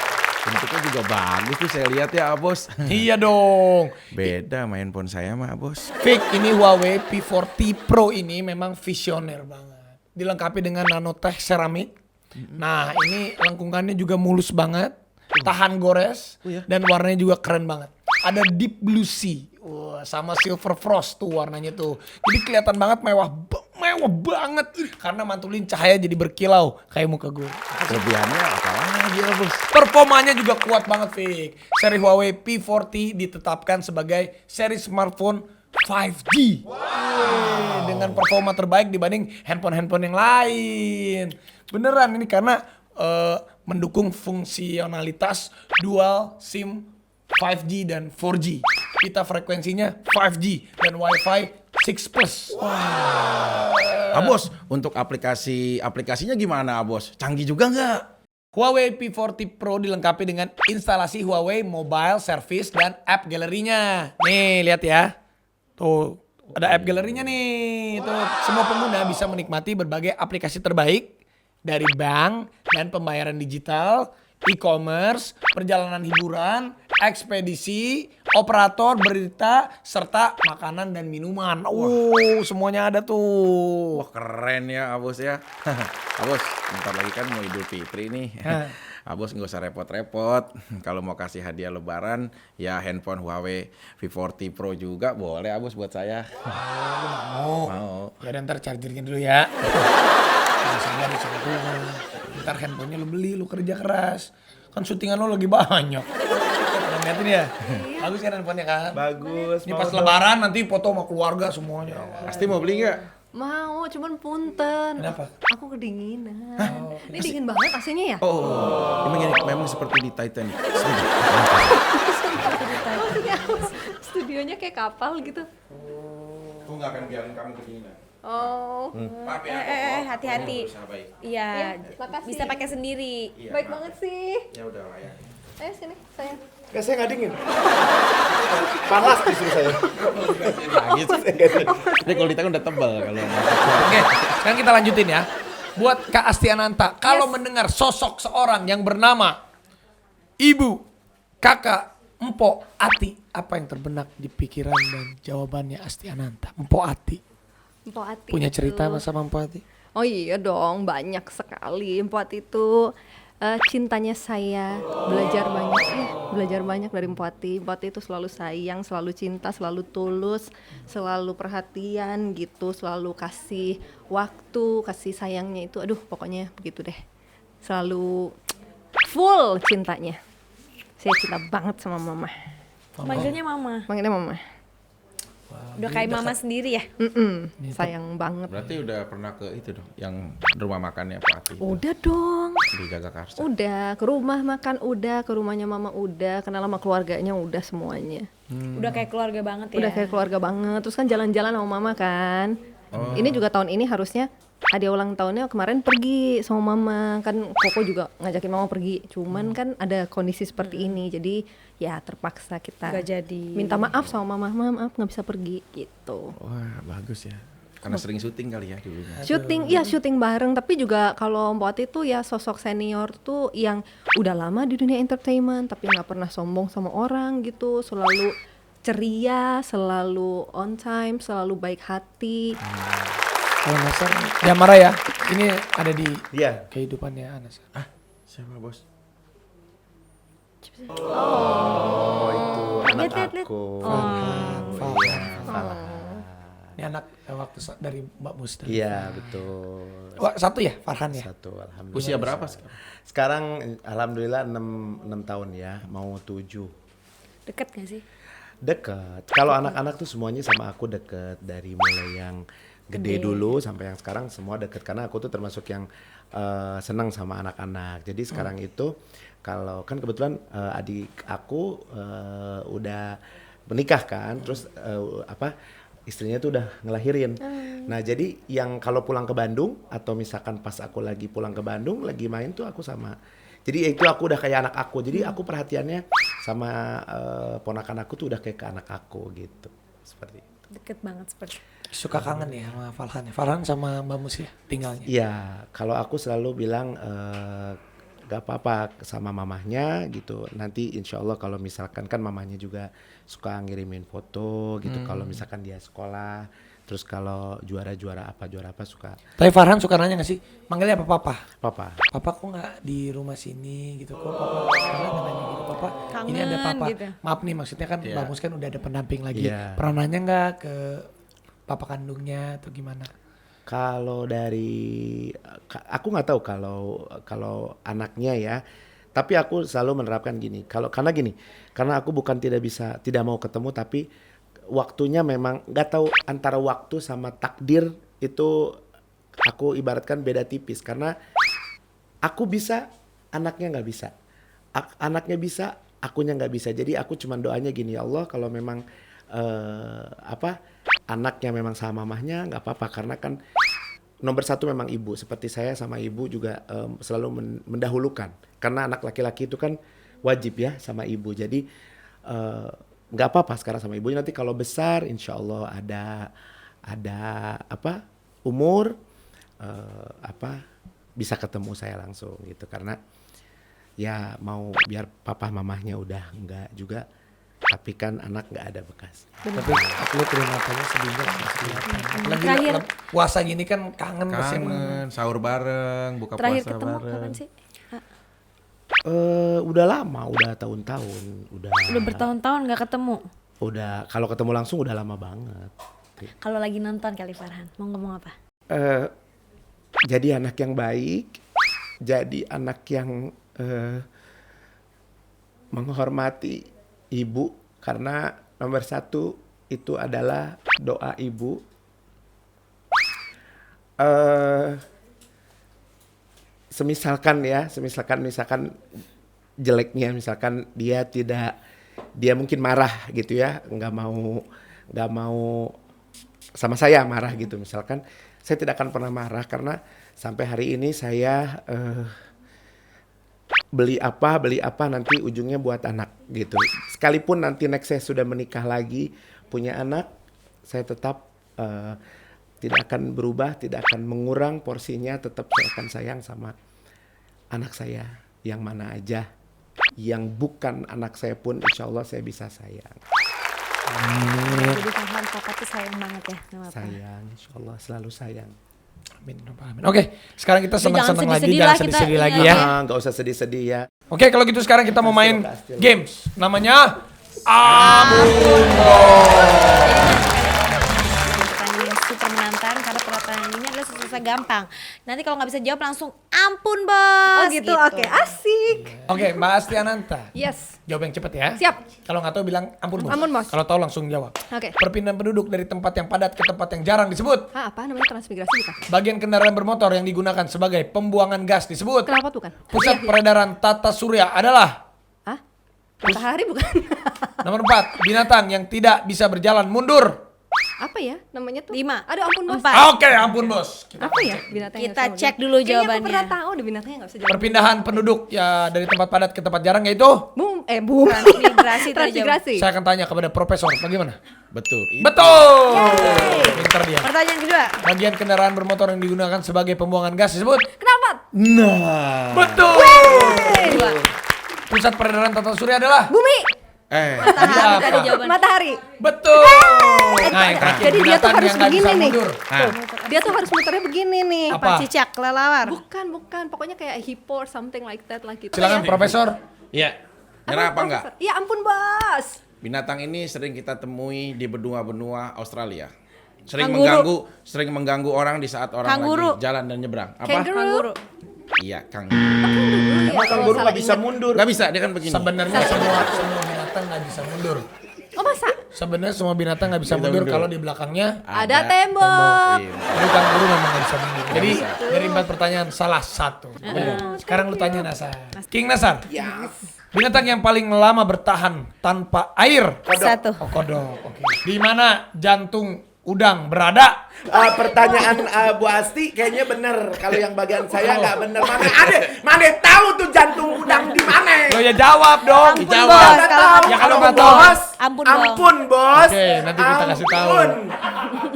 Bentuknya juga bagus tuh saya lihat ya Abos. Iya dong. Beda main handphone saya mah Abos. Vic, ini Huawei P40 Pro ini memang visioner banget. Dilengkapi dengan nanotech ceramik. Nah, ini lengkungannya juga mulus banget, tahan gores, dan warnanya juga keren banget. Ada deep blue sea, wah, sama silver frost tuh warnanya tuh. Jadi kelihatan banget mewah banget karena mantulin cahaya jadi berkilau kayak muka gue. Kelebihannya apa lagi Abos? Performanya juga kuat banget, Vic. Seri Huawei P40 ditetapkan sebagai seri smartphone 5G. Dengan performa terbaik dibanding handphone-handphone yang lain. Beneran ini karena mendukung fungsionalitas dual SIM 5G dan 4G. Kita frekuensinya 5G dan Wi-Fi 6+. Abos, untuk aplikasinya gimana Abos? Canggih juga nggak? Huawei P40 Pro dilengkapi dengan instalasi Huawei Mobile Service dan app galerinya. Nih, lihat ya. Tuh, ada app galerinya nih. Tuh, semua pengguna bisa menikmati berbagai aplikasi terbaik dari bank dan pembayaran digital, e-commerce, perjalanan hiburan, ekspedisi, operator, berita, serta makanan dan minuman. Semuanya ada tuh. Wah keren ya Abos ya. Abos, bentar lagi kan mau Idul Fitri nih. Abos nggak usah repot-repot. Kalau mau kasih hadiah lebaran, ya handphone Huawei P40 Pro juga boleh Abos buat saya. Mau. Ya udah, ntar chargernya dulu ya. Sabar ntar handphonenya lu beli, lu kerja keras. Kan syutingan lu lagi banyak. Pernah liatin ya? Bagus kan handphonenya kan? Bagus. Ini mau pas dong. lebaran nanti foto sama keluarga semuanya. Pasti mau beli nggak? Mau, cuman punten. Kenapa? Aku kedinginan. Ini dingin banget AC-nya ya? Memang seperti di Titanic. Iya. Studionya kayak kapal gitu. Aku nggak akan biarin kamu kedinginan. Oh, Maaf ya. Hati-hati. Berusaha baik. Iya, makasih. bisa pakai sendiri. Iya, baik maaf. banget sih. Ya udah lah ya. Ayo sini, sayang. Nggak, saya nggak dingin. Panas justru saya. Nangis. Ini kulitnya kan udah tebal kalau. Oke, sekarang kita lanjutin ya. Buat Kak Astiananta, kalau mendengar sosok seorang yang bernama Ibu, Kakak, Empok, Ati, apa yang terbenak di pikiran dan jawabannya Astiananta? Empok Ati. Mpok Ati Punya cerita itu- sama Empok Ati? Oh iya dong, banyak sekali. Mpok Ati itu cintanya saya, belajar banyak dari Mpok Ati. Mpok Ati itu selalu sayang, selalu cinta, selalu tulus, selalu perhatian gitu, selalu kasih waktu, kasih sayangnya itu, aduh pokoknya begitu deh. Selalu full cintanya. Saya cinta banget sama mama. Manggilnya mama. Manggilnya mama. Udah kayak mama sendiri ya? Sayang banget. Berarti udah pernah ke itu dong, yang rumah makannya Pak Ati Udah dong. di Jagakarsa. Udah, ke rumah makan udah, ke rumahnya mama udah, kenal sama keluarganya udah semuanya. Udah kayak keluarga banget ya? Udah kayak keluarga banget. Terus kan jalan-jalan sama mama kan. Ini juga tahun ini harusnya hadiah ulang tahunnya kemarin pergi sama mama. Kan Koko juga ngajakin mama pergi. Cuman kan ada kondisi seperti ini. Jadi ya terpaksa kita Nggak jadi. minta maaf sama mama. Mama, maaf nggak bisa pergi gitu. Wah, bagus ya. Karena sering syuting kali ya dulunya. Syuting, iya syuting bareng. Tapi juga kalau Mbak Ati tuh ya sosok senior tuh yang udah lama di dunia entertainment tapi nggak pernah sombong sama orang gitu. Selalu ceria, selalu on time, selalu baik hati. Kalau Nasar, jangan marah ya. Ini ada di Iya. kehidupannya Anas. Siapa bos? Oh, itu anak Lihat. aku. Ini anak waktu dari Mbak Musda. Iya, betul. Wah, satu ya, Farhan ya? Satu, alhamdulillah. Usia berapa sekarang? Sekarang alhamdulillah 6 tahun ya, mau 7. Deket gak sih? Deket. Kalau anak-anak tuh semuanya sama aku deket. Dari mulai yang gede dulu sampai yang sekarang semua deket. Karena aku tuh termasuk yang senang sama anak-anak. Jadi sekarang itu kalau kan kebetulan adik aku udah menikah kan. Terus istrinya tuh udah ngelahirin. Nah jadi yang kalau pulang ke Bandung atau misalkan pas aku lagi pulang ke Bandung lagi main tuh aku sama. Jadi itu aku udah kayak anak aku. Jadi aku perhatiannya sama ponakan aku tuh udah kayak ke anak aku gitu. Seperti itu. Deket banget seperti. Suka kangen ya sama Farhan ya? Farhan sama Mbak Mus ya tinggalnya? Iya, kalau aku selalu bilang gak apa-apa sama mamahnya gitu. Nanti insya Allah kalau misalkan kan mamahnya juga suka ngirimin foto gitu. Kalau misalkan dia sekolah, terus kalau juara apa suka. Tapi Farhan suka nanya gak sih? Manggilnya apa Papa? Papa. Papa kok gak di rumah sini gitu? Kok Papa Farhan gak nanya gitu? Papa ini ada Kangen Papa. gitu. Maaf nih maksudnya kan Mbak Mus kan udah ada pendamping lagi. Iya. Pernah nanya gak ke Papa kandungnya atau gimana? Kalau dari aku nggak tahu kalau anaknya ya, tapi aku selalu menerapkan gini. Karena aku bukan tidak mau ketemu, tapi waktunya memang nggak tahu antara waktu sama takdir itu aku ibaratkan beda tipis. Karena aku bisa, anaknya nggak bisa. Anaknya bisa, akunya nggak bisa. Jadi aku cuma doanya gini, ya Allah kalau memang anaknya memang sama mamahnya nggak apa-apa, karena kan nomor satu memang ibu. Seperti saya sama ibu juga selalu mendahulukan, karena anak laki-laki itu kan wajib ya sama ibu. Jadi nggak apa-apa sekarang sama ibu, nanti kalau besar insya Allah ada umur bisa ketemu saya langsung gitu. Karena ya mau biar papa mamahnya udah enggak juga, tapi kan anak nggak ada bekas. Tapi lu terima kasih sedihnya sih. Apalagi Terakhir. puasa gini kan kangen pasti sama- Kangen, sahur bareng, buka Terakhir puasa ketemu bareng. kapan sih? Udah lama, udah tahun-tahun, Udah bertahun-tahun gak ketemu. udah kalau ketemu langsung udah lama banget. Kalau lagi nonton kali Farhan, mau ngomong apa? Jadi anak yang baik, jadi anak yang menghormati ibu, karena nomor satu itu adalah doa ibu. Misalkan jeleknya, misalkan dia mungkin marah gitu ya, nggak mau sama saya marah gitu, misalkan saya tidak akan pernah marah, karena sampai hari ini saya beli apa nanti ujungnya buat anak gitu. Sekalipun nanti next saya sudah menikah lagi, punya anak, saya tetap tidak akan berubah, tidak akan mengurang porsinya, tetap saya akan sayang sama anak saya yang mana aja. Yang bukan anak saya pun insya Allah saya bisa sayang. Jadi paham papa tuh sayang banget ya sama papa. Sayang, insya Allah selalu sayang. Amin. Amin. Oke, sekarang kita Jadi jangan senang-senang lagi, sedih-sedih jangan lah kita, sedih-sedih lagi iya. ya. Nggak usah sedih-sedih ya. Oke, kalau gitu sekarang kita mau main Kastil. games. Namanya Amundo. Pertanyaan yang super menantang karena pertanyaan ini adalah susah gampang. Nanti kalau nggak bisa jawab langsung ampun bos. Oh gitu, oke, asik. Oke, Mbak Asti Ananta. Yes. Jawab yang cepet ya. Siap. Kalau nggak tahu bilang ampun bos. Ampun, bos. Kalau tahu langsung jawab. Oke. Perpindahan penduduk dari tempat yang padat ke tempat yang jarang disebut. Hah, apa namanya transmigrasi bukan? Bagian kendaraan bermotor yang digunakan sebagai pembuangan gas disebut. Kenapa tuh kan? Pusat peredaran tata surya adalah. Hah? Matahari bukan? Nomor 4, binatang yang tidak bisa berjalan mundur. Apa ya namanya tuh? 5. Aduh ampun bos. 4. Oke, ampun bos. Apa ya binatang yang Kita sama cek gini? dulu Kayaknya jawabannya. aku pernah tahu deh binatangnya nggak bisa jalan. Perpindahan penduduk ya dari tempat padat ke tempat jarang yaitu. Boom. Transmigrasi tadi Transmigrasi. Saya akan tanya kepada profesor, bagaimana? Betul. Betul. Pinter dia. Pertanyaan kedua. Bagian kendaraan bermotor yang digunakan sebagai pembuangan gas disebut. Kenapa? Nah. Betul. Kedua. Pusat peredaran tata surya adalah. Bumi. Matahari apa? tadi jawaban. Matahari. Betul. Nah, yang terakhir Jadi dia tuh binatang harus yang nggak bisa begini nih. mundur. Nah, Dia tuh harus muternya begini nih. Apa? Cicak, kelelawar. Bukan. Pokoknya kayak hippo or something like that lah gitu. Silakan Ya. profesor. iya. Nyerah apa enggak? Ya ampun bos. Binatang ini sering kita temui di benua-benua Australia. Sering Kanguru. mengganggu orang di saat orang Kanguru. lagi jalan dan nyebrang. Apa? Kangaroo. Iya, Kang. Emang kanguru nggak bisa mundur. Nggak bisa, dia kan begini. Sebenarnya semua binatang nggak bisa mundur. Oh masa? Sebenarnya semua binatang nggak bisa Bisa mundur mundur. kalau di belakangnya Ada tembok. Iya. Tapi kanguru memang nggak bisa mundur. Jadi dari 4 pertanyaan salah satu. Sekarang lu tanya Nasar. King Nasar. Binatang yang paling lama bertahan tanpa air. Satu. Oh, kodok. Oke. Di mana jantung udang berada? Pertanyaan Bu Asti kayaknya bener. Kalau yang bagian saya nggak bener. Mana tahu tuh jantung udang di mana? Lo ya jawab dong. Ampun Dijawab. bos. Nggak Kalau tahu. Ya, kalau nggak tahu. bos, Ampun, Bos. ampun bos. Oke, nanti kita kasih tahu. Ampun.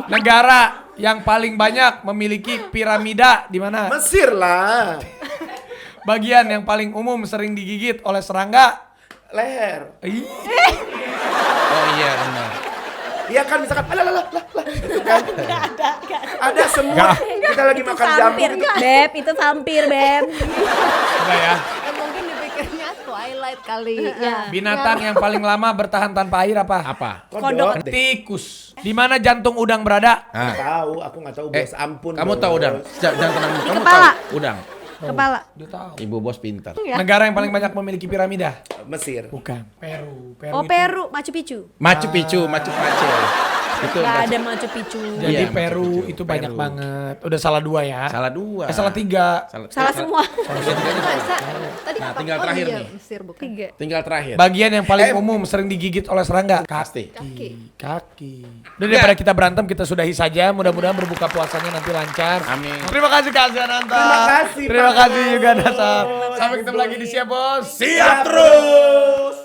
Negara yang paling banyak memiliki piramida di mana? Mesir lah. Bagian yang paling umum sering digigit oleh serangga? Leher. Ih, Oh iya, benar. Iya kan misalkan lah gitu kan. Ada semut. Kita lagi makan jambu. vampir, Beb, itu vampir, Beb. udah ya. Mungkin dipikirnya Twilight kali. Ya. Binatang yang paling lama bertahan tanpa air apa? Apa? Kodok. Tikus. Di mana jantung udang berada? Nah. Tahu, aku nggak tahu bos. Ampun. Kamu bos. tahu udang? Jangan tenang. Kamu kepala. tahu udang. Kepala. Dia tahu. Ibu bos pintar. Negara yang paling banyak memiliki piramida? Mesir. Bukan. Peru. Oh, itu- Peru, Machu Picchu. Machu Picchu, Machu Picchu. Itu Gak ada Machu Picchu. Jadi Iya, Peru Machu Picchu. itu banyak Peru. banget. Udah salah 2 ya. Salah 2. Salah 3. Salah semua. Masa? Tadi Nah, apa? tinggal Oh terakhir iya, nih. Mesir bukan. 3. Tinggal terakhir. Bagian yang paling umum sering digigit oleh serangga? Pasti. Kaki. Udah daripada kita berantem kita sudahi saja. Mudah-mudahan berbuka puasanya nanti lancar. Amin. Terima kasih Kak Zananta. Terima kasih, Terima Pak. kasih juga Dasar. Sampai ketemu lagi di Siap Bos. Siap terus.